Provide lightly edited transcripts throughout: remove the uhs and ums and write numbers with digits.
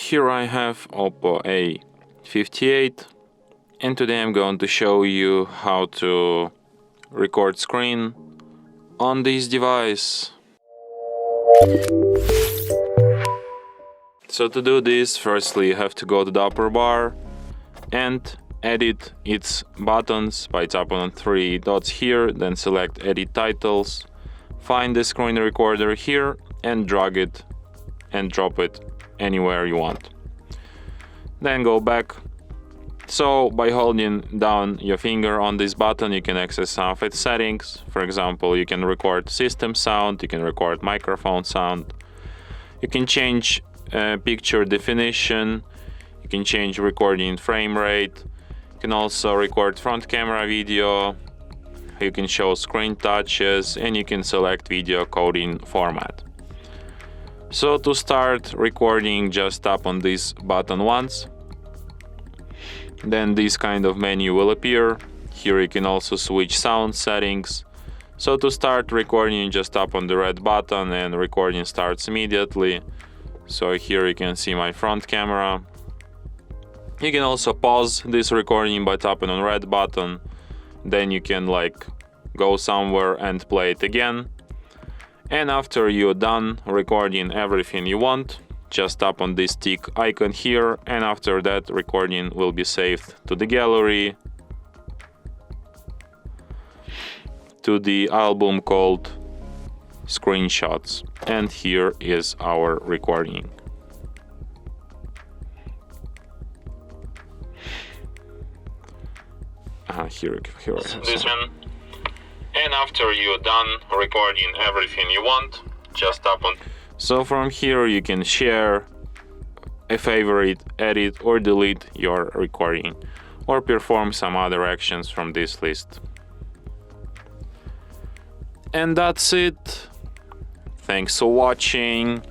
Here I have OPPO A58, and today I'm going to show you how to record screen on this device. So to do this, firstly you have to go to the upper bar and edit its buttons by tapping on three dots here, then select edit titles, find the screen recorder here and drag it and drop it anywhere you want. Then go back. So by holding down your finger on this button you can access some of its settings. For example, you can record system sound, you can record microphone sound, you can change picture definition, you can change recording frame rate, you can also record front camera video, you can show screen touches, and you can select video coding format. So to start recording, just tap on this button once. Then this kind of menu will appear. Here you can also switch sound settings. So to start recording, just tap on the red button and recording starts immediately. So here you can see my front camera. You can also pause this recording by tapping on red button. Then you can go somewhere and play it again. And after you're done recording everything you want, just tap on this tick icon here, and after that recording will be saved to the gallery, to the album called Screenshots. And here is our recording. Here this one. And after you're done recording everything you want, just tap on. So from here you can share, a favorite, edit or delete your recording, or perform some other actions from this list. And that's it. Thanks for watching.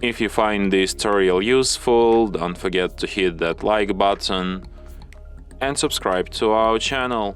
If you find this tutorial useful, don't forget to hit that like button and subscribe to our channel.